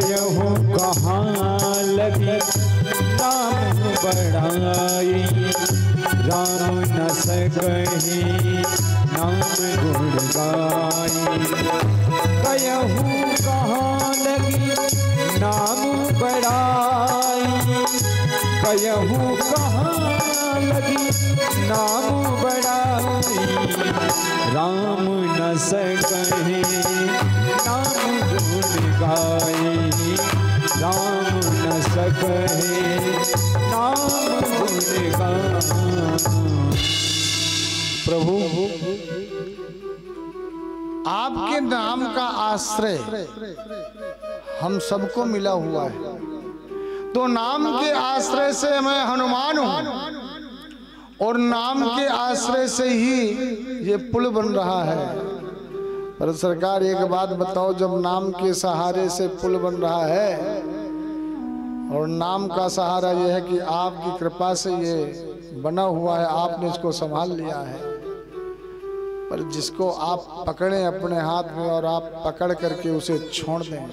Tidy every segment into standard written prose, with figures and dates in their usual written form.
कहूँ कहाँ लगी नाम बढ़ाई, राम न सकहि नाम गुण गाई। कहूँ कहाँ लगी नाम बढ़ाई, कहूँ कहाँ लगी नाम बढ़ाई, राम न सकहि नाम गुण गाई, राम न सकहि नाम गुण गाई। प्रभु आपके नाम का आश्रय हम सबको मिला हुआ है, तो नाम के आश्रय से मैं हनुमान हूं और नाम के आश्रय से ही ये पुल बन रहा है। पर सरकार एक बात बताओ, जब नाम के सहारे से पुल बन रहा है और नाम का सहारा यह है कि आपकी कृपा से ये बना हुआ है, आपने इसको संभाल लिया है, पर जिसको आप पकड़ें अपने हाथ में और आप पकड़ करके उसे छोड़ दें,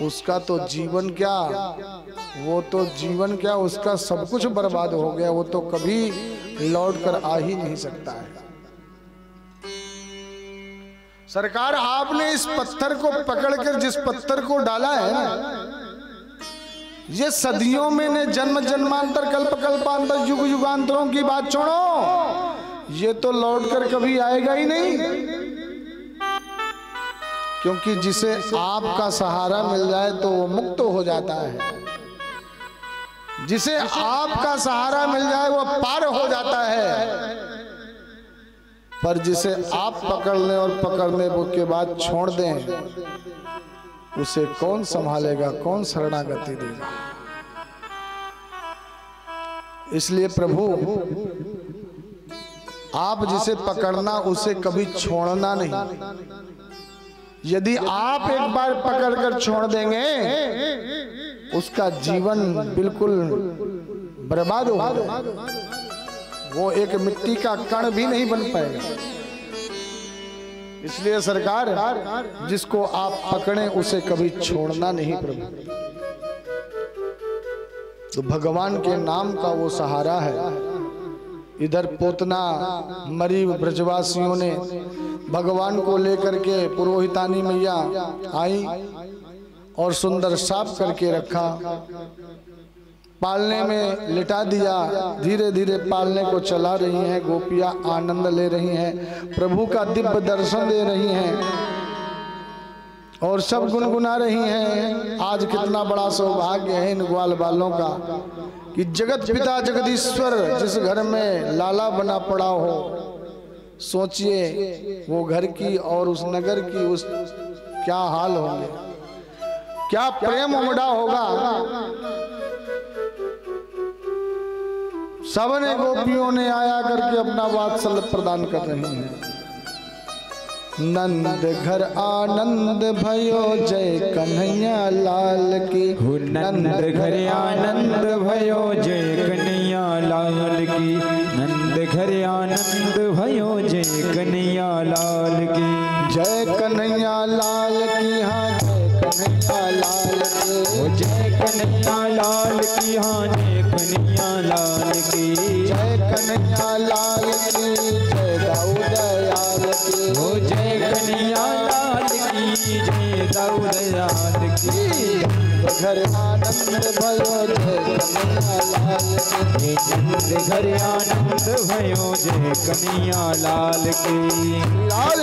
उसका तो जीवन क्या, वो तो जीवन क्या, उसका सब कुछ बर्बाद हो गया, वो तो कभी लौट कर आ ही नहीं सकता है। सरकार आपने इस पत्थर को पकड़कर जिस पत्थर को डाला है ना, ये सदियों में ने जन्म जन्मांतर कल्प कल्पांतर युग युगांतरों की बात छोड़ो, ये तो लौट कर कभी आएगा ही नहीं, क्योंकि जिसे आपका सहारा मिल जाए तो वो मुक्त हो जाता है, जिसे आपका सहारा मिल जाए वो पार हो जाता है, पर जिसे आप पकड़ लें और पकड़ने के बाद छोड़ दें, उसे कौन संभालेगा, कौन शरणागति देगा। इसलिए प्रभु आप जिसे पकड़ना उसे कभी छोड़ना नहीं, यदि आप एक बार पकड़कर छोड़ देंगे उसका जीवन बिल्कुल बर्बाद हो जाएगा, वो एक मिट्टी का कण भी नहीं बन पाएगा। इसलिए सरकार जिसको आप पकड़ें उसे कभी छोड़ना नहीं प्रभु। तो भगवान के नाम का वो सहारा है। इधर पोतना मरी ब्रजवासियों ने भगवान को लेकर के पुरोहितानी मैया आई और सुंदर साफ करके रखा, पालने में लिटा दिया, धीरे धीरे पालने को चला रही हैं, गोपियां आनंद ले रही हैं, प्रभु का दिव्य दर्शन दे रही हैं और सब गुनगुना रही हैं। आज कितना बड़ा सौभाग्य है इन ग्वाल बालों का कि जगत पिता जगदीश्वर जिस घर में लाला बना पड़ा हो, सोचिए वो घर की और उस नगर की उस क्या हाल होंगे, क्या प्रेम उमड़ा होगा। सबने गोपियों ने आया करके अपना वात्सल्य प्रदान कर रही हैं। नंद घर आनंद भयो जय कन्हैया लाल की, नंद घर आनंद भयो जय कन्हैया लाल की, नंद घर आनंद भयो जय कन्हैया लाल की, जय कन्हैया लाल की, हाँ जय कन्हैया लाल की, जय कन्हैया लाल की, हाँ जय कन्हैया लाल की, जय कन्हैया लाल की, जय दाऊद दयाल की, हो जय कन्हैया लाल की, जय दाऊद दयाल की, घर आनंद भयो जय कन्हैया लाल की, नंद घर आनंद भयो जय कन्हैया लाल की, लाल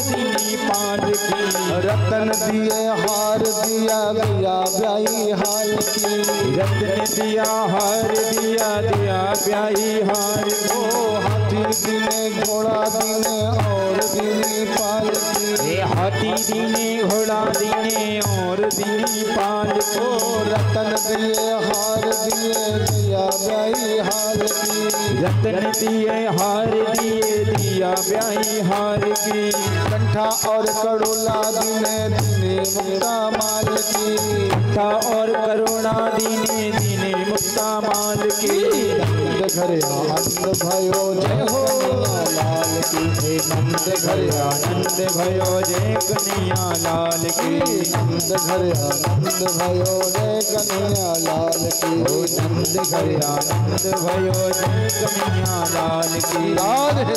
दिनी पाल की। रतन दिए हार दिया दिया ब्याई हाल की। रत्न दिया हार दिया दिया ब्याई हार की। हाथी दिने घोड़ा दिने और दिनी पाल की। हाथी दीने घोड़ा दीने और दीनी पाल की। रतन दिए हार दिए दिया ब्याई हाल की। रतन दिए हार दिए दिया ब्याई हार की। कंठा और करोला दिने दिने मुक्ता माल की। कंठा और करुणा दीने दीने मुक्ता माल की। नंद घर आनंद भयो जय हो लाल की। नंद घर आनंद भयो जय कन्हैया लाल की। नंद घर आनंद भयो जय कन्हैया लाल की। नंद घर आनंद भयो जय कन्हैया लाल की। राधे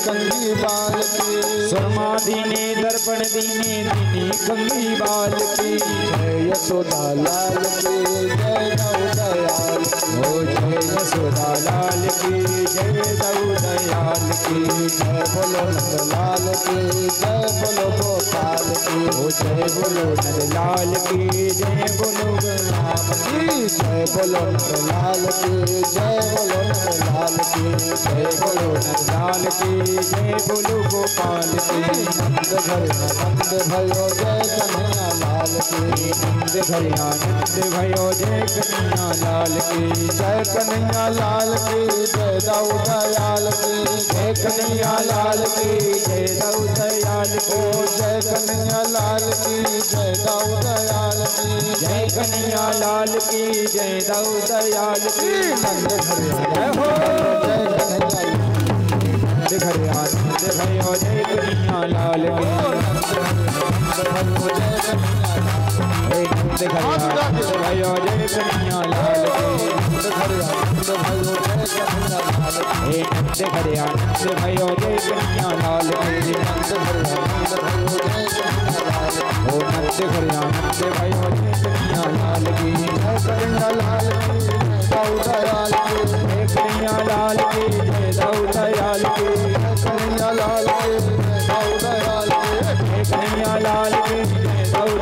कंगी बाल की। सुरमा दीने दर्पण दीने दीने कंगी बाल की। जय यशोदा लाल की जय दयाल की। जय यशोदा लाल की जय दयाल की। जय बोलो नंद लाल की जय बोलो गोपाल की। जय बोलो नंद लाल की जय बोलो राम की। जय बोलो नंद लाल की जय बोलो नंद लाल की। जय बोलो नंद लाल की जय बोलो गोपाल की। नंद घर आनंद भयो जय कन्हैया लाल की। नंद घर आनंद भयो जय कन्हैया लाल की। जय कन्हैया लाल की जय दयाल की। जय कन्हैया लाल की जय दयाल की। जय कन्हैया लाल की जय दयाल की। जय कन्हैया लाल की जय दयाल की। नंद घर जय हो जय कन्हैया नंद घर आनंद भयो जय कन्हैया लाल की। नंद घर आनंद भयो जय कन्हैया लाल की। नंद घर आनंद भयो जय कन्हैया लाल की। नंद घर आनंद भयो जय कन्हैया लाल की। नंद घर आनंद भयो जय कन्हैया लाल की। नंद घर आनंद भयो जय कन्हैया लाल की। जय कन्हैया लाल की जय दयाल की। जय कन्हैया लाल की जय दयाल की। कन्हैया लाल की जय दयाल की। जय कन्हैया लाल की जय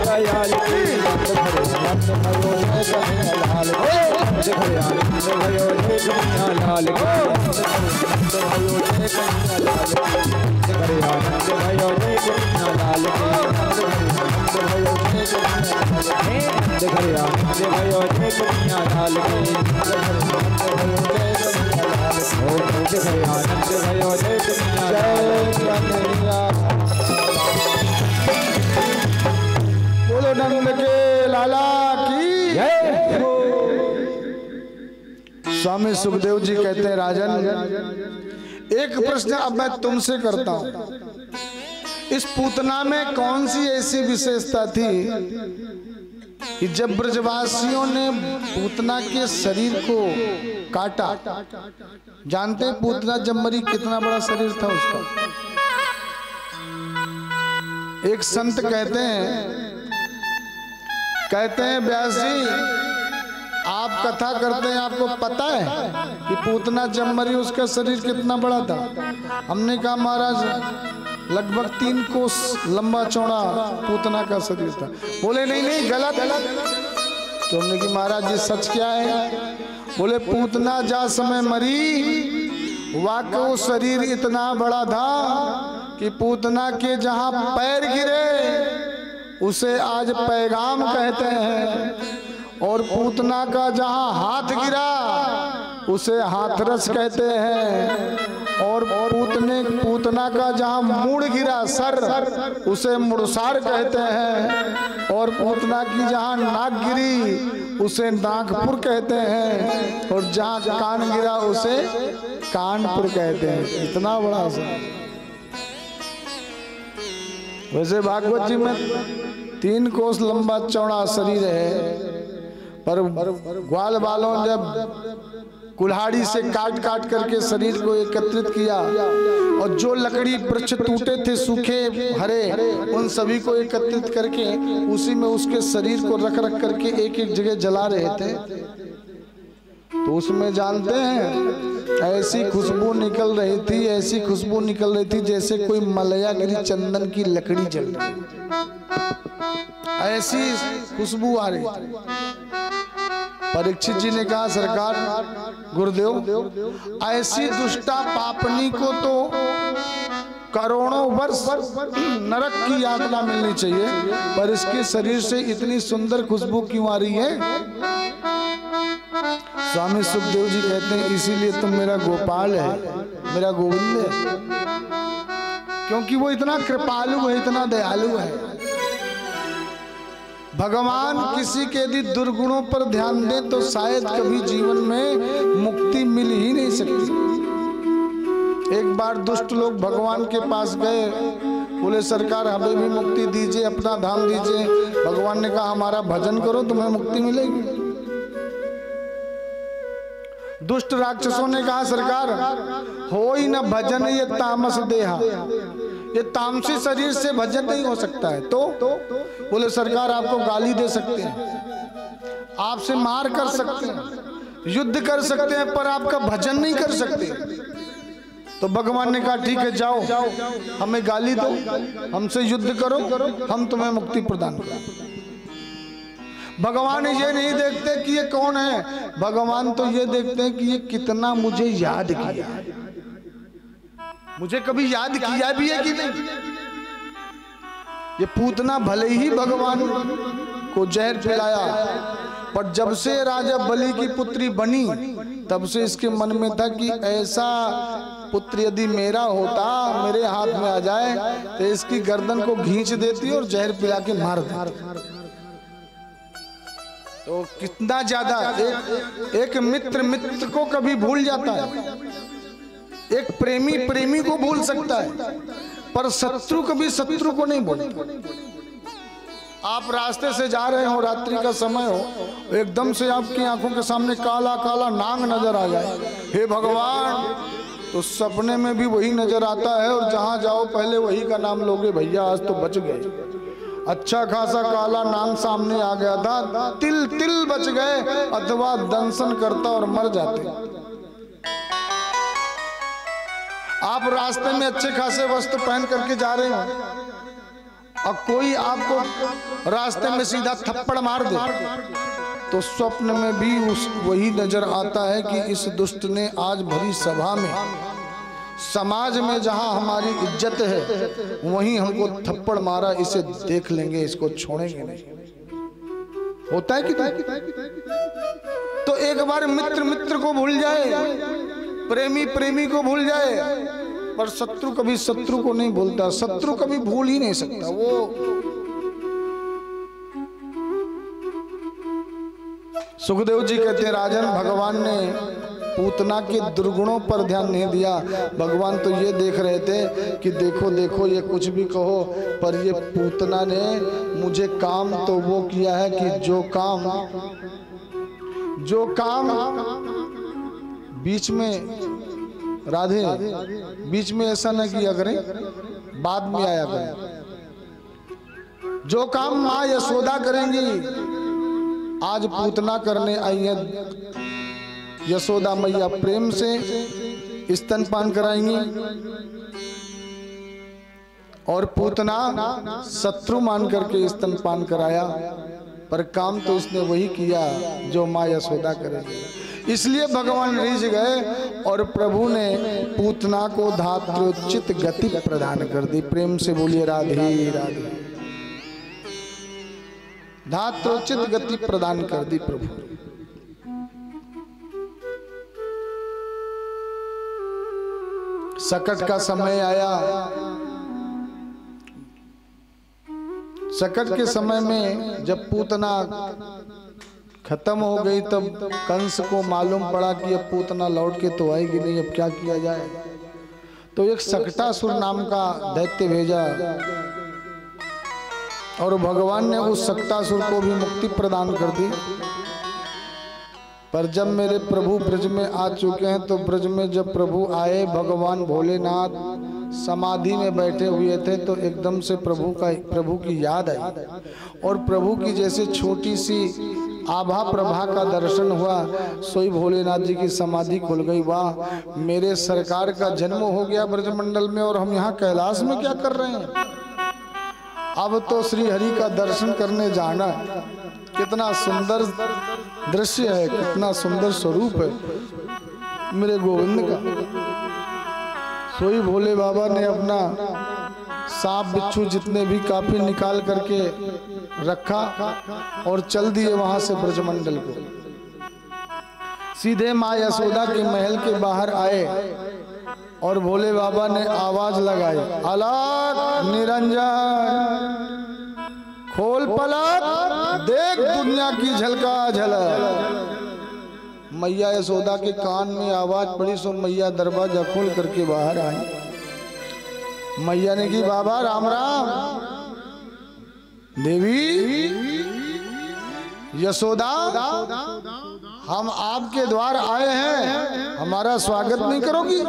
दयाल की। नंद घर आनंद भयो जय कन्हैया लाल की। नंद घर आनंद भयो जय कन्हैया लाल की। नंद भयो जय कन्हैया लाल की। नंद घर आनंद भयो जय कन्हैया लाल की। नंद भयो जय कन्हैया लाल की। नंद घर आनंद भयो जय कन्हैया लाल की। नंद भयो जय कन्हैया लाल की। नंद घर आनंद भयो जय कन्हैया लाल की। जय कन्हैया बोलो नंद के लाला की जय हो। स्वामी सुखदेव जी कहते हैं राजन, एक प्रश्न अब मैं तुमसे करता हूं। इस पूतना में कौन सी ऐसी विशेषता थी कि जब ब्रजवासियों ने पूतना के शरीर को काटा? जानते हैं पूतना जब मरी कितना बड़ा शरीर था उसका? एक संत कहते हैं व्यास जी आप कथा करते हैं, आपको पता है कि पूतना जब मरी उसका शरीर कितना बड़ा था? हमने कहा महाराज लगभग 3 कोस लंबा चौड़ा पूतना का शरीर था। बोले नहीं गलत। तो हमने कहा महाराज जी सच क्या है? बोले पूतना जा समय मरी वाकई वो शरीर इतना बड़ा था कि पूतना के जहां पैर गिरे उसे आज पैगाम कहते हैं, और पूतना का जहां हाथ गिरा उसे हाथरस कहते हैं, और पूतना का जहाँ मुड़ गिरा सर उसे मुड़सार कहते हैं, और पूतना की जहाँ नाक गिरी उसे नागपुर कहते हैं, और जहाँ कान गिरा उसे कानपुर कहते हैं। इतना बड़ा सा। वैसे भागवत जी में 3 कोस लंबा चौड़ा शरीर है, पर ग्वाल बालों जब कुल्हाड़ी से काट काट करके शरीर को एकत्रित किया, और जो लकड़ी वृक्ष टूटे थे सूखे हरे, उन सभी को एकत्रित करके उसी में उसके शरीर को रख रख करके एक एक जगह जला रहे थे। तो उसमें जानते हैं ऐसी खुशबू निकल रही थी, ऐसी खुशबू निकल रही थी जैसे कोई मलयागिरी चंदन की लकड़ी जल रही, ऐसी खुशबू आ रही थी। परीक्षित जी ने कहा, सरकार गुरुदेव, ऐसी दुष्टा पापनी को तो करोड़ों वर्ष नरक की यातना मिलनी चाहिए, पर इसके शरीर से इतनी सुंदर खुशबू क्यों आ रही है? स्वामी सुखदेव जी कहते हैं, इसीलिए तुम मेरा गोपाल है, मेरा गोविंद है, क्योंकि वो इतना कृपालु है, इतना दयालु है। भगवान किसी के यदि दुर्गुणों पर ध्यान दे तो शायद कभी जीवन में मुक्ति मिल ही नहीं सकती। एक बार दुष्ट लोग भगवान के पास गए, बोले सरकार हमें भी मुक्ति दीजिए, अपना धाम दीजिए। भगवान ने कहा, हमारा भजन करो तुम्हें मुक्ति मिलेगी। दुष्ट राक्षसों ने कहा, सरकार हो ही न भजन, ये तामस देहा, ये तामसी शरीर से भजन नहीं हो सकता है। तो बोले सरकार आपको गाली दे सकते हैं, आपसे मार कर सकते हैं, युद्ध कर सकते हैं, पर आपका भजन नहीं कर सकते। तो भगवान ने कहा, ठीक है जाओ, हमें गाली दो, हमसे युद्ध करो, हम तुम्हें मुक्ति प्रदान करो। भगवान ये नहीं देखते कि ये कौन है, भगवान तो ये देखते हैं कि ये कितना मुझे याद किया, मुझे कभी याद किया भी है कि नहीं। ये पूतना भले ही भगवान को जहर पिलाया, पर जब से राजा बलि की पुत्री बनी तब से इसके मन में था कि ऐसा पुत्र यदि मेरा होता, मेरे हाथ में आ जाए तो इसकी गर्दन को खींच देती और जहर पिला के मार देती। तो कितना ज्यादा एक मित्र मित्र को कभी भूल जाता है, एक प्रेमी प्रेमी को भूल सकता है, पर शत्रु कभी शत्रु को नहीं भूलता। आप रास्ते से जा रहे हो, रात्रि का समय हो, एकदम से आपकी आंखों के सामने काला काला नाग नजर आ जाए, हे भगवान, तो सपने में भी वही नजर आता है, और जहां जाओ पहले वही का नाम लोगे, भैया आज तो बच गए। अच्छा खासा काला नाग सामने आ गया था, तिल तिल बच गए, अथवा दंशन करता और मर जाते। आप रास्ते में अच्छे खासे वस्त्र पहन करके जा रहे हो, और कोई आपको रास्ते में सीधा थप्पड़ मार दे, तो स्वप्न में भी वही नजर आता है कि इस दुष्ट ने आज भरी सभा में, समाज में जहां हमारी इज्जत है वहीं हमको थप्पड़ मारा, इसे देख लेंगे, इसको छोड़ेंगे नहीं। होता है कि तो एक बार मित्र मित्र को भूल जाए, प्रेमी प्रेमी को भूल जाए, पर शत्रु कभी शत्रु को नहीं भूलता, शत्रु कभी भूल ही नहीं सकता। वो सुखदेव जी कहते हैं, राजन भगवान ने पूतना के दुर्गुणों पर ध्यान नहीं दिया, भगवान तो ये देख रहे थे कि देखो देखो ये कुछ भी कहो, पर ये पूतना ने मुझे काम तो वो किया है कि जो काम बीच में राधे बीच में ऐसा न किया करें, बाद में आया करें। जो काम माँ यशोदा करेंगी आज पूतना करने आई है। यशोदा मैया प्रेम से स्तनपान कराएंगी और पूतना शत्रु मान करके स्तनपान कराया, पर काम तो इसने वही किया जो माँ यशोदा करेगी। इसलिए भगवान रिझ गए और प्रभु ने पूतना को धात्रोचित गति प्रदान कर दी। प्रेम से बोलिए राधे राधे। धात्रोचित गति प्रदान कर दी प्रभु। संकट का समय आया। संकट के समय में जब पूतना खत्म हो गई तब कंस को मालूम पड़ा कि अब पूतना लौट के तो आएगी नहीं, अब क्या किया जाए। तो एक सकटासुर नाम का दैत्य भेजा और भगवान ने उस सकटासुर को भी मुक्ति प्रदान कर दी। पर जब मेरे प्रभु ब्रज में आ चुके हैं तो ब्रज में जब प्रभु आए, भगवान भोलेनाथ समाधि में बैठे हुए थे तो एकदम से प्रभु की याद आई और प्रभु की जैसे छोटी सी आभा प्रभा का दर्शन हुआ, सोई भोलेनाथ जी की समाधि खुल गई। वाह, मेरे सरकार का जन्म हो गया ब्रजमंडल में और हम यहाँ कैलाश में क्या कर रहे हैं। अब तो श्री हरि का दर्शन करने जाना। कितना सुंदर दृश्य है, कितना सुंदर स्वरूप है मेरे गोविंद का। सोई भोले बाबा ने अपना सांप बिच्छू जितने भी काफी निकाल करके रखा और चल दिए वहां से ब्रजमंडल को। सीधे माँ यशोदा के महल के बाहर आए और भोले बाबा ने आवाज लगाई, अलग निरंजन खोल पलक, देख दुनिया की झलका झलक। मैया यशोदा के कान में आवाज पड़ी सो मैया दरवाजा खोल करके बाहर आई। मैया ने की, बाबा राम राम। देवी यशोदा, हम आपके द्वार आए हैं, हमारा स्वागत नहीं करोगी।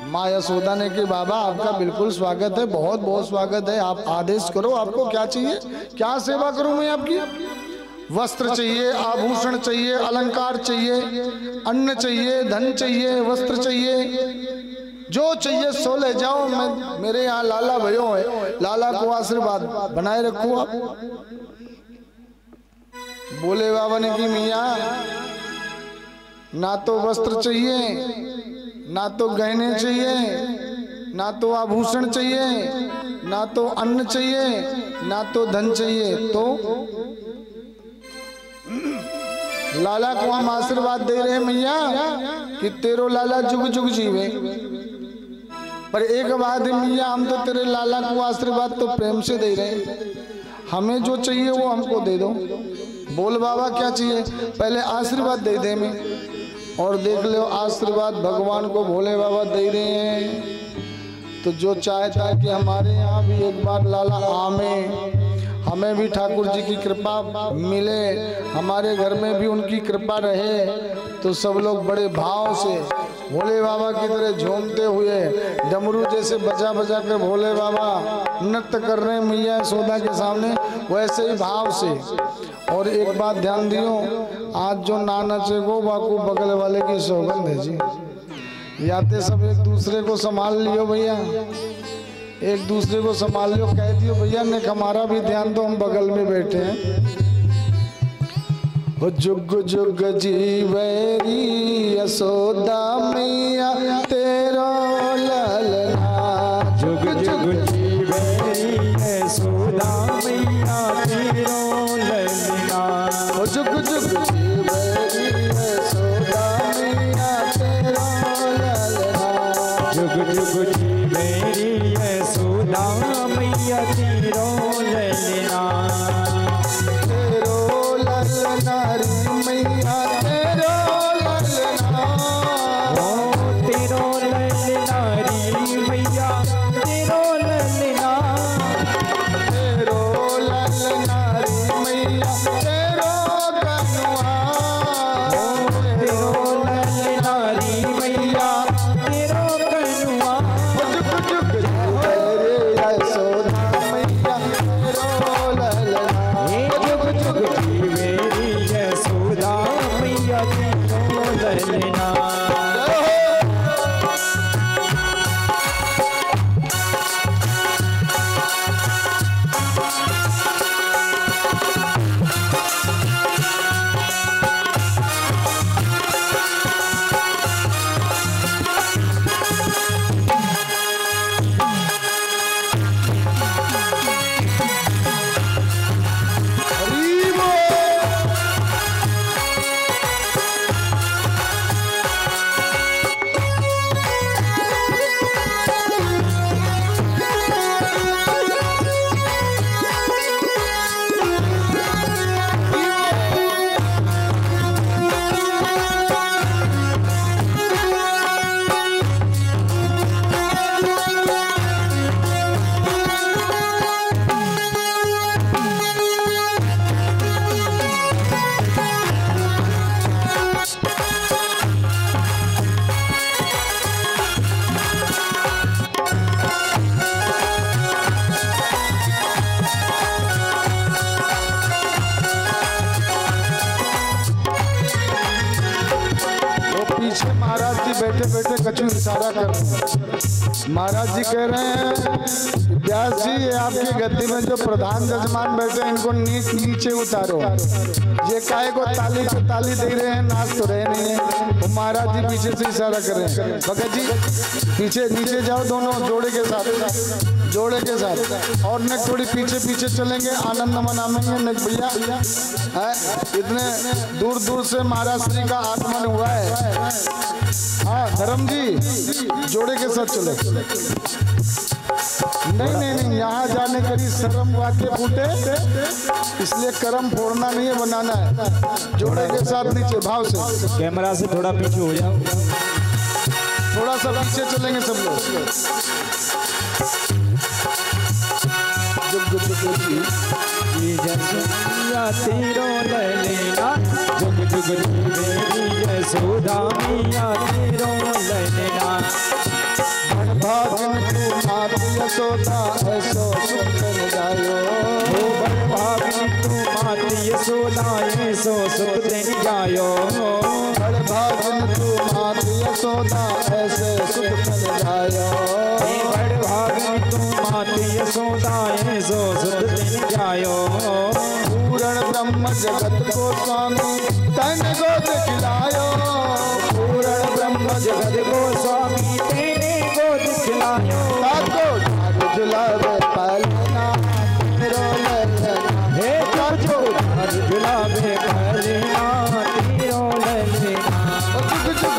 माँ यशोदा ने कि बाबा आपका बिल्कुल स्वागत है, बहुत बहुत स्वागत है, आप आदेश करो, आपको क्या चाहिए, क्या सेवा करूं मैं आपकी। वस्त्र चाहिए, आभूषण चाहिए, अलंकार चाहिए, अन्न चाहिए, धन चाहिए, वस्त्र चाहिए, जो चाहिए सो ले जाओ। मैं मेरे यहाँ लाला भयो है, लाला को आशीर्वाद बनाए रखो आप। बोले बाबा ने कि मियाँ ना तो वस्त्र चाहिए, ना तो गहने चाहिए, ना तो आभूषण चाहिए, ना तो अन्न चाहिए, ना तो धन चाहिए, तो लाला को हम आशीर्वाद दे रहे हैं मैया कि तेरो लाला जुग जुग जीवे। पर एक बात है मैया, हम तो तेरे लाला को आशीर्वाद तो प्रेम से दे रहे हैं, हमें जो चाहिए वो हमको दे दो। बोल बाबा क्या चाहिए, पहले आशीर्वाद दे दे मैं। और देख लो आशीर्वाद भगवान को भोले बाबा दे रहे हैं। तो जो चाहता है कि हमारे यहाँ भी एक बार लाला आमे, हमें भी ठाकुर जी की कृपा मिले, हमारे घर में भी उनकी कृपा रहे, तो सब लोग बड़े भाव से भोले बाबा की तरह झूमते हुए डमरू जैसे बजा बजा कर भोले बाबा नृत्य कर रहे हैं मैया यशोदा के सामने, वैसे ही भाव से। और एक बात ध्यान दियो, आज जो ना नचे गो बाकू बगल वाले की सौगंध है जी। याते सब एक दूसरे को संभाल लियो भैया, एक दूसरे को संभाल लियो, कह दियो भैया ने हमारा भी ध्यान दो, हम बगल में बैठे हैं। वो जुग जुग जीवेरी यशोदा मैया तेरो ललना, जुग जुग जीवेरी यशोदा मैया तेरो ललना। वो जुग जुग जीवेरी यशोदा मैया तेरो ललना, जुग जुग जीवेरी यशोदा मैया तेरो ललना। मैया तेरो ललना, ओ तेरो ललना री मैया तेरो ललना, तेरो ललना री मैया तेरो कनुआ, ओ तेरो ललना री मैया तेरो कनुआ। जुग जुग जीवेरी यशोदा मैया पीछे महाराज जी बैठे बैठे कछु इशारा कर रहे हैं। महाराज जी कह रहे हैं व्यास जी ये आपकी गद्दी में जो प्रधान जजमान बैठे हैं इनको नीचे उतारो। ये काहे को ताली पे ताली दे रहे हैं, नाच तो रहे नहीं है। वो महाराज जी पीछे से इशारा कर रहे हैं भगत जी पीछे नीचे जाओ, दोनों जोड़े के साथ, जोड़े के साथ। और न थोड़ी पीछे पीछे चलेंगे, आनंद मनाएंगे न भैया। इतने दूर दूर से महाराज श्री का आगमन हुआ है। हाँ धर्म जी जोड़े के साथ चले। नहीं नहीं नहीं, यहाँ जाने करी शर्म वाक्य फूटे, इसलिए कर्म फोड़ना नहीं है, बनाना है। जोड़े के साथ नीचे भाव से। कैमरा से थोड़ा पीछे हो जाओ, थोड़ा सा पीछे चलेंगे सब लोग। तेरो लैला जुग जुग मेरी यशोदा मैया तेरो लैला। भागन तू मात यशोदा ऐसो सुख जायो। हो भागन तू मात यशोदा ऐसो सुख दिन जायो। भागन तू मात यशोदा ऐसे सुख जायो। भागन तू मात यशोदा ऐसो सुख दिन जायो। पूर्ण ब्रह्म जगत को स्वामी तन गोद खिलायो। पूर्ण ब्रह्म जगत को स्वामी तेने गोद खिलायो। ताको झुलावे पालना तेरो ललना। हे ताको झुलावे पालना तेरो ललना। जुग जुग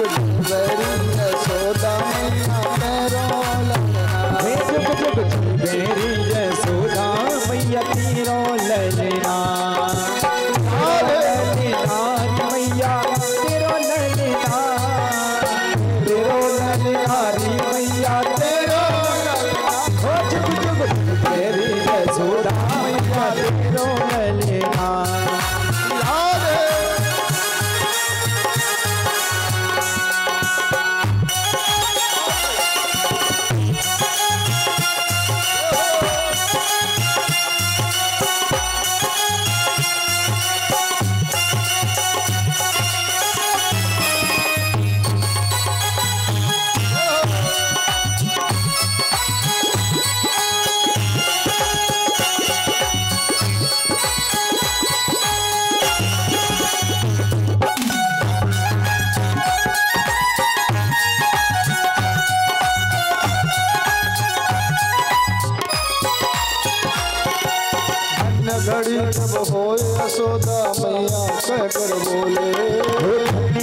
वेरी यशोदा मैया तेरो ललना। हे जुग जुग मेरी यशोदा मैया तेरो ललना। घड़ी जब होए यशोदा मैया कह कर बोले।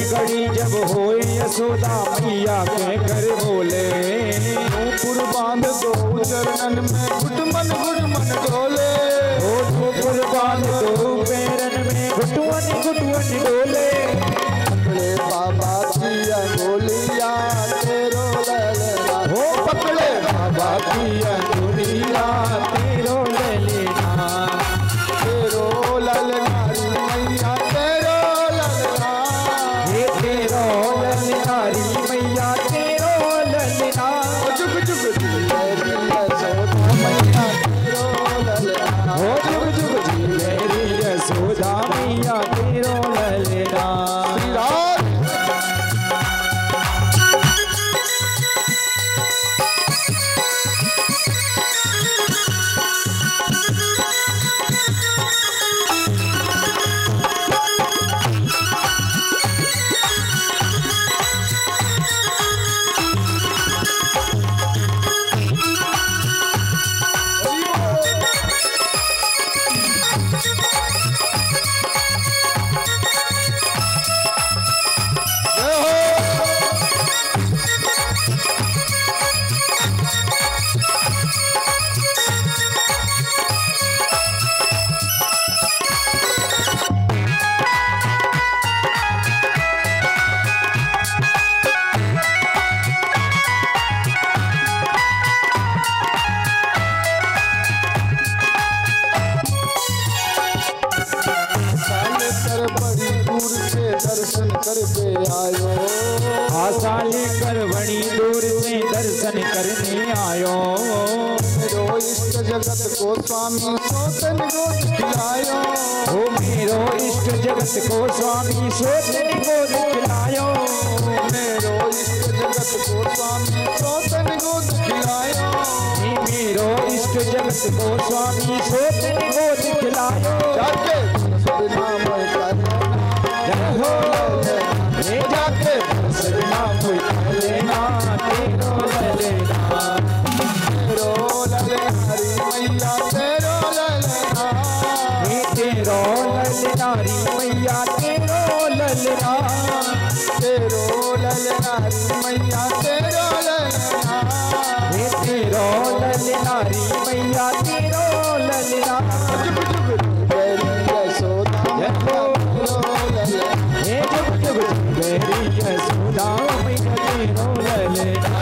घड़ी जब होए यशोदा मैया कह कर बोले। नूपुर बांध दो चरणन में घुटमन घुटमन डोले। नूपुर बांध दो पैरन में घुटवन घुटवन डोले। पकड़े बाबा की अंगुलिया तेरो ललना। हो पकड़े बाबा की अंगुलिया तेरो ललना। तेरो ललनारी मैया तेरो ललना। हे तेरो ललनारी मैया तेरो ललना। जुग जुग मेरी यशोदा मैया तेरो ललना। हो जुग जुग मेरी यशोदा मैया तेरो ललना। दर्शन कर पे आयो। आशा लेकर बड़ी दूर से दर्शन करने आयो। मेरो इष्ट जगत को स्वामी सोतन गोद खिलायो। हो मेरो इष्ट जगत को स्वामी सोतन गोद खिलायो। अमित गोस्वामी सो तेरी गोद खिलायो जाके बिना मैं जय हो रे जाके बरस बिना कोई लेना तेरो ललेना तेरो ललनारी मैया तेरो ललना तेरो ललनारी मैया तेरो ललना तेरो ललनारी मैया तेरो ललना तेरो ललनारी मैया तेरो ललना तेरी यशोदा हे जुग जुग तेरी यशोदा मैया तेरो ललना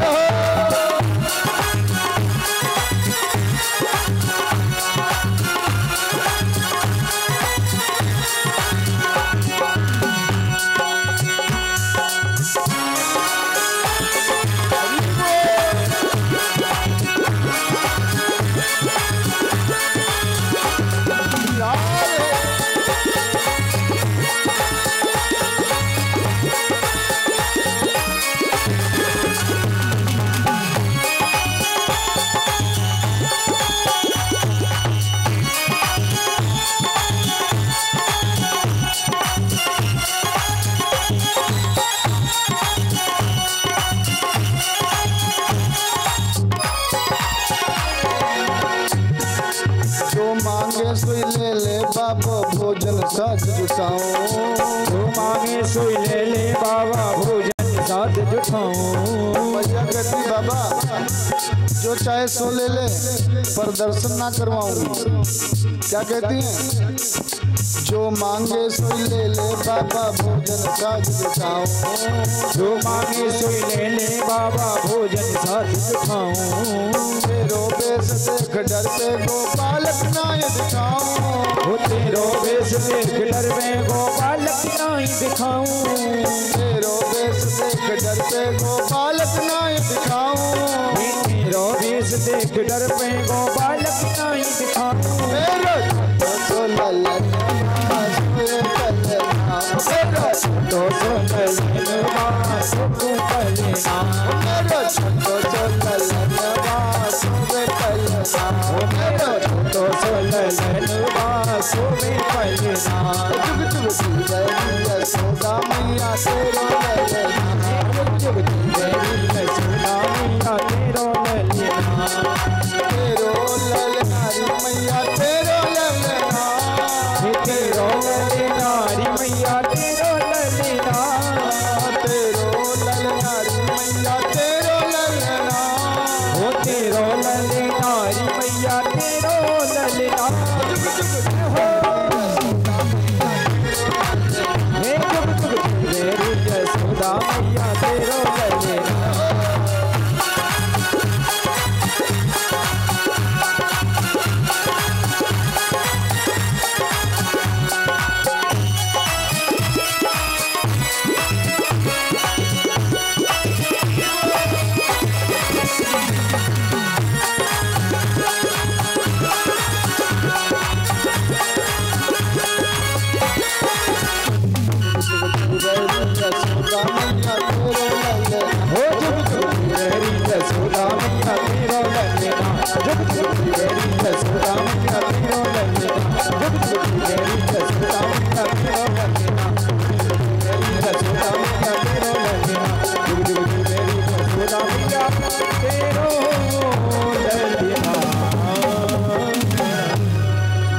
सोई ले ले बाबा भोजन साथ जुटाऊं जो मांगे सोई ले ले बाबा भोजन साथ जुटाऊं भैया कहती बाबा जो चाहे सो ले ले पर दर्शन ना करवाऊंगी क्या कहती हैं जो मांगे सोई ले ले बाबा भोजन साथ जुटाऊं जो मांगे सोई ले ले बाबा भोजन साथ जुटाऊं तेरो बेस देख डर पे गोपालक नाय दिखाऊं तेरो बेस देख डर में गोपालक नाई दिखाऊं तेरो बेस देख डर पे गोपालक नाय दिखाऊं तेरो बेस देख डर में गोपालक नाई दिखाऊं मेरो तो ललन तो ललन वासु कलना मेरो तो ललन वासु कलना मेरो तो ललन वासु कलना जुग जुग तेरी यशोदा मैया तेरो ललना जुग तेरी यशोदा मैया तेरो ललना तेरो ललनारी मैया तेरो ललना तेरो ललनारी मैया तेरो ललना तेरो ललनारी मैया तेरो ललना तेरो ललनारी मैया तेरो ललना हे जुग जुग तेरी यशोदा मैया तेरो ललना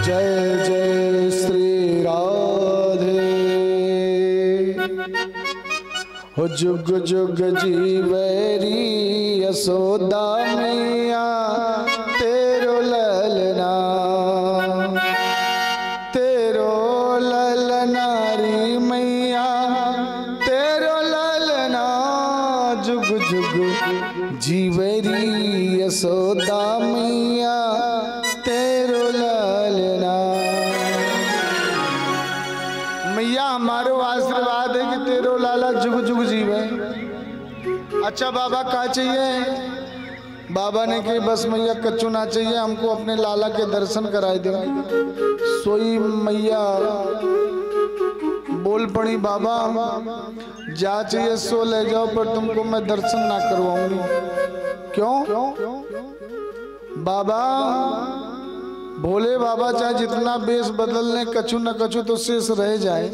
जय जय श्री राधे हो जुग जुग जीवरी यशोदा मैया तेरो ललना तेरो ललनारी मैया तेरो ललना जुग जुग जीवरी यशोदा मैया तेरो ललना मैया हमारो आशीर्वाद है कि तेरो लाला जुग जुग जीवे। अच्छा बाबा क्या चाहिए? बाबा ने कही बस मैया कच्चू ना चाहिए, हमको अपने लाला के दर्शन कराए दो। सोई मैया बोल पड़ी बाबा जा चाहिए सो ले जाओ, पर तुमको मैं दर्शन ना करवाऊंगी। क्यों? बाबा भोले बाबा चाहे जितना बेस बदल लें, कछु न कछु तो शेष रह जाए।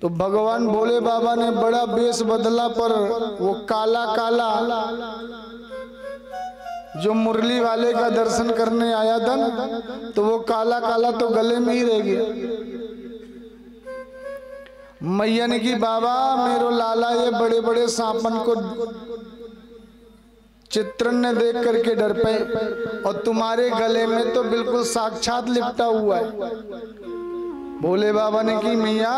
तो भगवान भोले बाबा ने बड़ा बेस बदला, पर वो काला काला जो मुरली वाले का दर्शन करने आया था न, तो वो काला काला तो गले में ही रह गया। मैया ने की बाबा मेरो लाला ये बड़े बड़े सांपन को चित्रन ने देख करके डर पे, और तुम्हारे गले में तो बिल्कुल साक्षात लिपटा हुआ है। भोले बाबा ने की मैया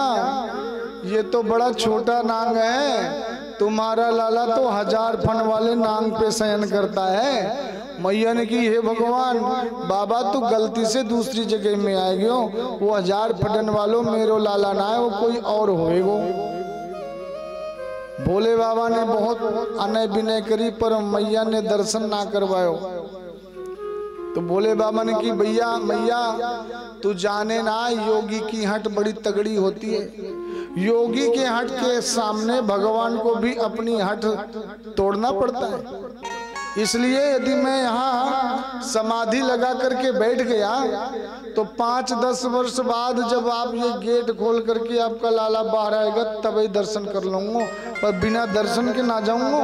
ये तो बड़ा छोटा नांग है, तुम्हारा लाला तो 1000 फन वाले नांग पे शयन करता है। मैया ने की हे भगवान, बाबा तू गलती से दूसरी जगह में आए गयो, वो 1000 फटन वालों मेरो लाला ना है, वो कोई और होएगो। भोले बाबा ने बहुत अनय विनय करी, पर मैया ने दर्शन ना करवायो। तो भोले बाबा ने की भैया मैया तू जाने ना, योगी की हट बड़ी तगड़ी होती है। योगी के हट के सामने भगवान को भी अपनी हट तोड़ना पड़ता है। इसलिए यदि मैं यहाँ समाधि लगा करके बैठ गया तो 5-10 वर्ष बाद जब आप ये गेट खोल करके आपका लाला बाहर आएगा तभी दर्शन कर लूंगा, पर बिना दर्शन के ना जाऊंगा।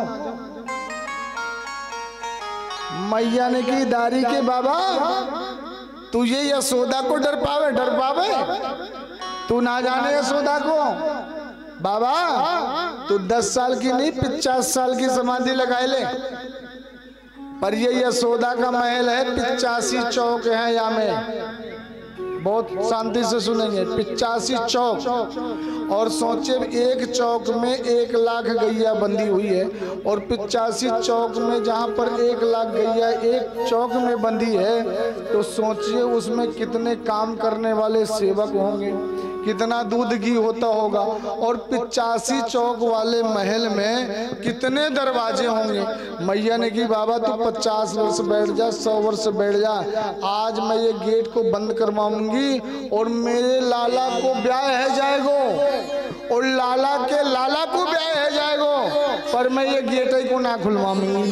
मैया ने की दारी के बाबा तू ये यशोदा को डर पावे तू ना जाने यशोदा को। बाबा तू 10 साल की नहीं 50 साल की समाधि लगाए ले, पर ये यशोदा का महल है, 85 चौक है यहाँ में। बहुत शांति से सुनेंगे, 85 चौक। और सोचे एक चौक में 1 लाख गैया बंधी हुई है, और 85 चौक में जहाँ पर 1 लाख गैया एक चौक में बंधी है, तो सोचिए उसमें कितने काम करने वाले सेवक होंगे, कितना दूध घी होता होगा। और 85 चौक वाले महल में कितने दरवाजे होंगे। मैया ने की बाबा तू 50 वर्ष बैठ जा, 100 वर्ष बैठ जा, आज मैं ये गेट को बंद करवाऊंगी और मेरे लाला को ब्याह है जाएगो, और लाला के लाला को ब्याह है जाएगो, पर मैं ये गेट ही को ना खुलवाऊंगी।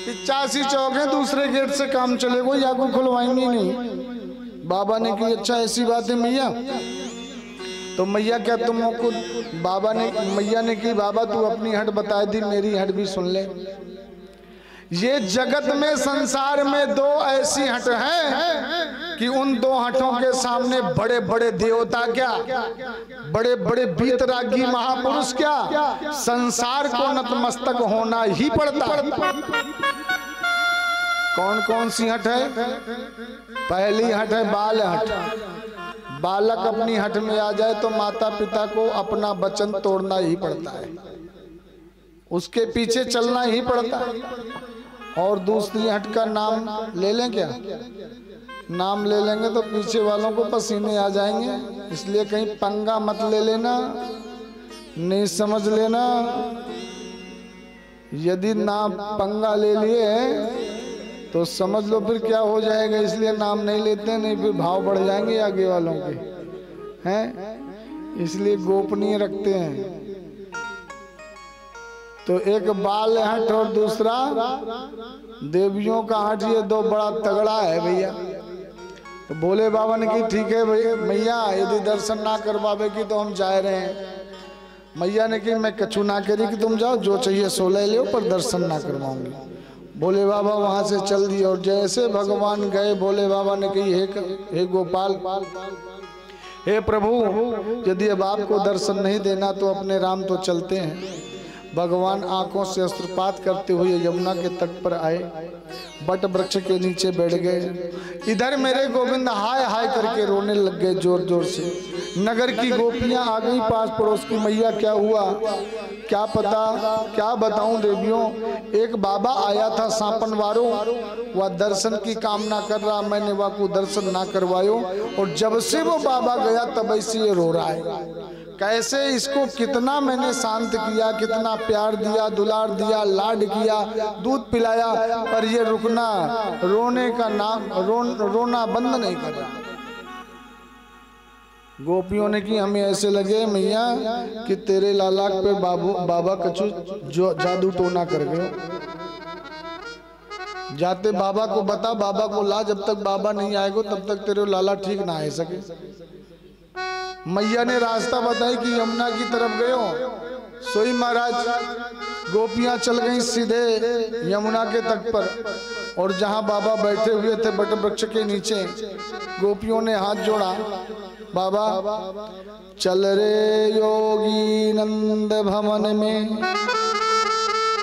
85 चौक है, दूसरे गेट से काम चलेगा, या को खुलवाएंगे नहीं। बाबा ने की अच्छा ऐसी बात है मैया, तो मैया क्या तुमको मैया ने की बाबा तू अपनी हट बता दी, मेरी हट भी सुन ले। ये जगत में संसार में 2 ऐसी हट हैं कि उन 2 हटों के सामने बड़े बड़े देवता क्या, बड़े बड़े वीतरागी महापुरुष क्या, संसार को नतमस्तक होना ही पड़ता। कौन कौन सी हट है? पहली हट है बाल हट। बालक अपनी हट में आ जाए तो माता पिता को अपना वचन तोड़ना ही पड़ता है, उसके पीछे चलना ही पड़ता है। और दूसरी हट का नाम ले लें क्या? नाम ले लेंगे तो पीछे वालों को पसीने आ जाएंगे, इसलिए कहीं पंगा मत ले लेना, नहीं समझ लेना। यदि नाम पंगा ले लिए तो समझ लो फिर क्या हो जाएगा, इसलिए नाम नहीं लेते, नहीं फिर भाव बढ़ जाएंगे आगे वालों के हैं, इसलिए गोपनीय रखते हैं। तो एक बाल हट और दूसरा देवियों का हट, ये 2 बड़ा तगड़ा है भैया। तो भोले बाबा ने की ठीक है भैया मैया यदि दर्शन ना करवावेगी तो हम जा रहे हैं। मैया ने की मैं कछु ना करी कि तुम जाओ, जो चाहिए 16 ले, पर दर्शन ना करवाऊंगी। भोले बाबा वहां से चल दिए, और जैसे भगवान गए भोले बाबा ने कही हे गोपाल, हे प्रभु यदि अब आपको दर्शन नहीं देना तो अपने राम तो चलते हैं। भगवान आंखों से अश्रुपात करते हुए यमुना के तट पर आए, बट वृक्ष के नीचे बैठ गए। इधर मेरे गोविंद हाय हाय करके रोने लग गए जोर जोर से। नगर की गोपियां आ गई पास पड़ोस की, मैया क्या हुआ, क्या पता, क्या बताऊं देवियों। एक बाबा आया था सांपनवारो, वह दर्शन की कामना कर रहा, मैंने वह को दर्शन ना करवायो, और जब से वो बाबा गया तब से ये रो रहा है। कैसे इसको कितना मैंने शांत किया, कितना प्यार दिया, दुलार दिया, लाड किया, दूध पिलाया, पर ये रुकना, रोने का नाम रोना बंद नहीं कर रहा। गोपियों ने की हमें ऐसे लगे मैया कि तेरे लाला पे बाबा कछु जो जादू टोना कर गए। जाते बाबा को बता, बाबा को ला, जब तक बाबा नहीं आएगा तब तक तेरे लाला ठीक ना आ सके। मैया ने रास्ता बताई कि यमुना की तरफ गए हो। सोई महाराज गोपियां चल गई सीधे यमुना के तट पर, और जहां बाबा बैठे हुए थे बट वृक्ष के नीचे, गोपियों ने हाथ जोड़ा, बाबा चल रे योगी नंद भवन में,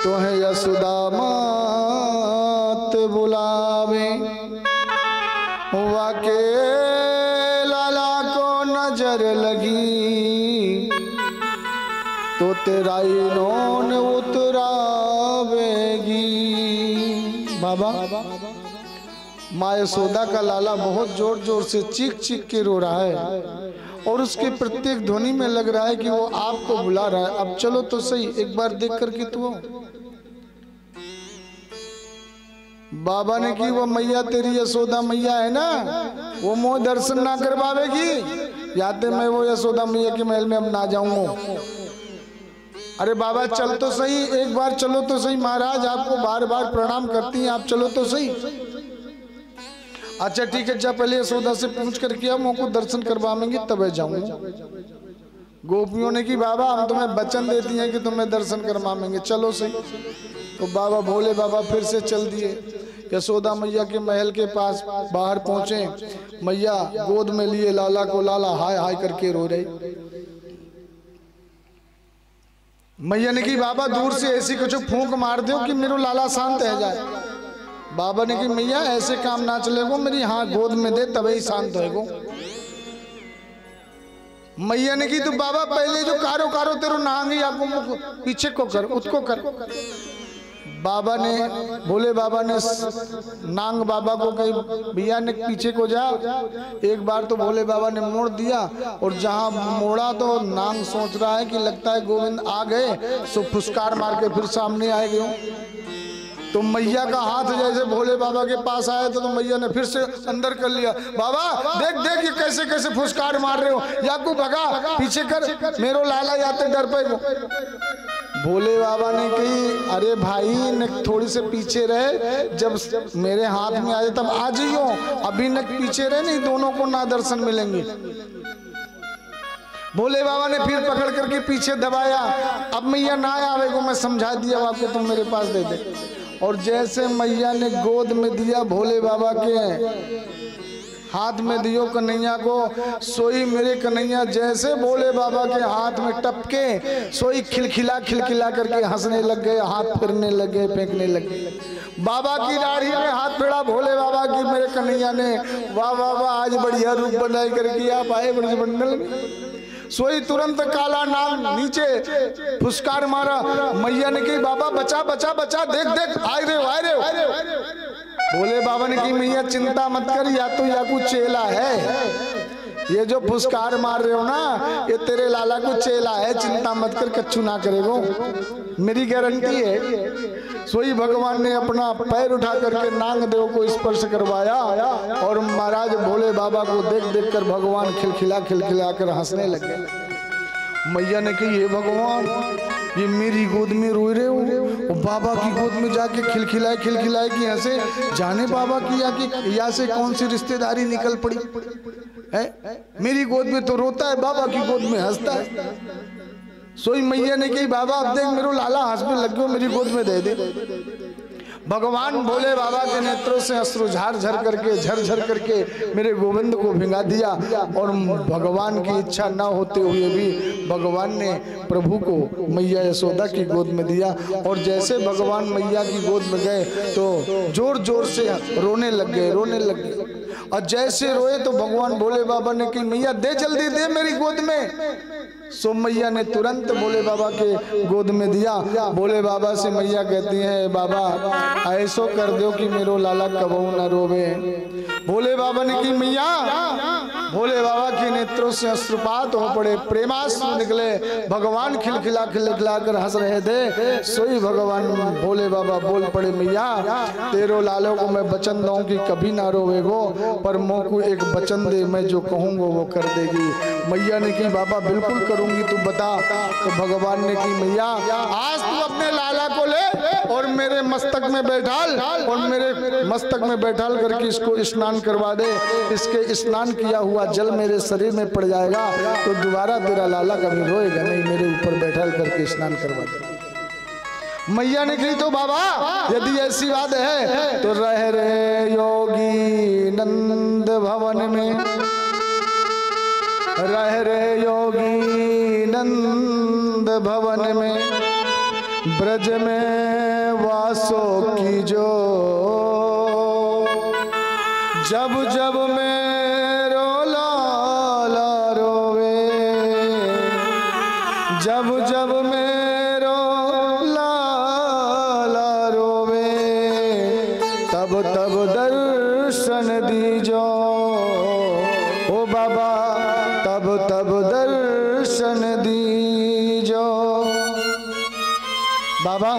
तोहे यशोदा मात बुलावे, वाके लाला को नजर लगी, तो तेरा इन्हों उतरावेगी। बाबा माँ यशोदा का लाला बहुत जोर जोर से चीख चीख के रो रहा है, और उसके प्रत्येक ध्वनि में लग रहा है कि वो आपको बुला रहा है। अब चलो तो सही, एक बार देख करके तू। बाबा ने की, वो मैया तेरी यशोदा मैया है ना, वो मोह दर्शन ना करवावेगी, याते मैं वो यशोदा मैया के महल में अब ना जाऊंगा। अरे बाबा चल तो सही, एक बार चलो तो सही, महाराज आपको बार बार प्रणाम करती हैं, आप चलो तो सही। अच्छा ठीक है, जा पहले यशोदा से पूछ कर किया, मुझ को दर्शन करवाएंगे तब जाऊंगा। गोपियों ने की, बाबा हम तुम्हें वचन देती हैं कि तुम्हें दर्शन करवाएंगे, चलो सही। तो बाबा भोले बाबा फिर से चल दिए यशोदा मैया के महल के पास। बाहर पहुंचे, मैया गोद में लिए लाला को, लाला हाय हाय करके रो रहे। मैया ने की, बाबा दूर से ऐसी कुछ फूंक मार दो कि मेरा लाला शांत रह जाए। बाबा ने की, मैया ऐसे काम ना चलेगो, मेरी हाथ गोद में दे तभी शांत होएगो। मैया ने की, तो बाबा पहले जो कारो कारो तेरो नांगी आपको पीछे को कर, उसको कर। बाबा ने, भोले बाबा ने नांग बाबा को कही, भैया ने पीछे को जा। एक बार तो भोले बाबा ने मोड़ दिया, और जहां मोड़ा तो नांग सोच रहा है कि लगता है गोविंद आ गए, सो फुसकार मार के फिर सामने आए गए। तो मैया का हाथ जैसे भोले बाबा के पास आया तो मैया ने फिर से अंदर कर लिया। बाबा देख देख ये कैसे कैसे फुसकार मार रहे हो, याकू भगा, पीछे कर, मेरो लाला जाते डर पे को। भोले बाबा ने कही, अरे भाई ने थोड़ी से पीछे रहे, जब मेरे हाथ में आए तब आ जाइयो, अभी न पीछे रहे, नहीं दोनों को ना दर्शन मिलेंगे। भोले बाबा ने फिर पकड़ करके पीछे दबाया, अब मैया ना आवे को मैं समझा दिया आपको, तुम मेरे पास दे दे। और जैसे मैया ने गोद में दिया भोले बाबा के हाथ में दियो कन्हैया को, सोई मेरे कन्हैया जैसे भोले बाबा के हाथ में टपके, सोई खिलखिला खिलखिला करके हंसने लग गए, हाथ फिरने लगे, फेंकने लगे। बाबा की दाढ़ी में हाथ फेरा भोले बाबा की मेरे कन्हैया ने, वाह वाह वाह, आज बढ़िया रूप बनाई करके आप आए ब्रजमंडल में। सोई तुरंत काला नाग नीचे फुसकार मारा। मैया ने कही, बाबा बचा बचा बचा, देख देख आए रे। भोले बाबा ने कही, मैया चिंता मत कर, या तो या कुछ चेला है, ये जो फुसकार मार रहे हो ना, ये तेरे लाला को चेला है, चिंता मत कर, कच्चू ना करेगो, मेरी गारंटी है। सोई भगवान ने अपना पैर उठा करके नाग देव को स्पर्श करवाया, और महाराज भोले बाबा को देख देख कर भगवान खिलखिला खिलखिला कर हंसने लगे। मैया ने कही, हे भगवान ये मेरी गोद में रोए रहे हो, बाबा की गोद में जाके खिलखिलाए खिलखिलाए कि हंसे, जाने बाबा की या से कौन सी रिश्तेदारी निकल पड़ी है, मेरी गोद में तो रोता है, बाबा की गोद में हंसता है। सोई मैया ने कही, बाबा अब देख मेरे लाला हंसने लग गयो, मेरी गोद में दे दे। भगवान भोले बाबा के नेत्रों से अश्रु झर झर करके मेरे गोविंद को भिंगा दिया, और भगवान की इच्छा न होते हुए भी भगवान ने प्रभु को मैया यशोदा की गोद में दिया। और जैसे भगवान मैया की गोद में गए तो जोर जोर से रोने लग गए, और जैसे रोए तो भगवान भोले बाबा ने कही, मैया दे जल्दी दे मेरी गोद में। सो मैया ने तुरंत भोले बाबा के गोद में दिया। भोले बाबा से मैया कहती है, बाबा ऐसो कर दो कि मेरो लाला कबहू न रोवे। भोले बाबा ने की, मैया भोले बाबा के नेत्रों से अश्रुपात हो पड़े, प्रेमाश्रु निकले, भगवान खिलखिला खिलखिला कर हंस रहे थे। सोई भगवान भोले बाबा बोल पड़े, मैया तेरो लालो को मैं वचन दूं कि कभी ना रोवेगो, पर मों को एक वचन दे, मैं जो कहूँगा वो कर देगी। मैया ने की बाबा बिल्कुल करूंगी, तू बता। तो भगवान ने की मैया आज तू अपने लाला को ले और मेरे मस्तक में बैठाल और मेरे मस्तक में बैठाल करके इसको स्नान करवा दे। इसके स्नान किया हुआ जल मेरे शरीर में पड़ जाएगा तो दोबारा तेरा लाला कभी रोएगा नहीं। मेरे ऊपर बैठाल करके स्नान करवा दे। मैया ने कही तो बाबा यदि ऐसी बात है तो रह रे योगी नंद भवन में, रह रे योगी नंद भवन में, ब्रज में वासो की जो, जब जब मेरो लाला रोवे, जब जब मेरो लाला रोवे, तब तब दर्शन दीजो ओ बाबा, तब तब दर्शन दीजो। बाबा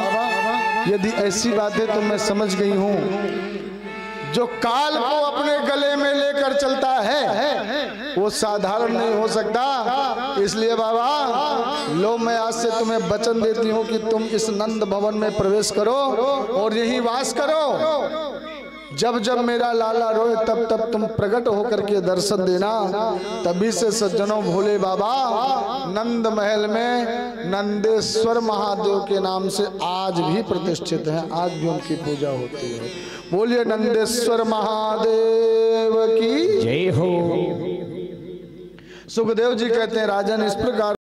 यदि ऐसी बात है तो मैं समझ गई हूँ, जो काल को अपने गले में लेकर चलता है वो साधारण नहीं हो सकता। इसलिए बाबा लो मैं आज से तुम्हें वचन देती हूँ कि तुम इस नंद भवन में प्रवेश करो और यही वास करो। जब जब मेरा लाला रोए तब तब तुम प्रकट होकर के दर्शन देना। तभी से सज्जनों भोले बाबा नंद महल में नंदेश्वर महादेव के नाम से आज भी प्रतिष्ठित हैं, आज भी उनकी पूजा होती है। बोलिए नंदेश्वर महादेव की जय हो। सुखदेव जी कहते हैं राजन इस प्रकार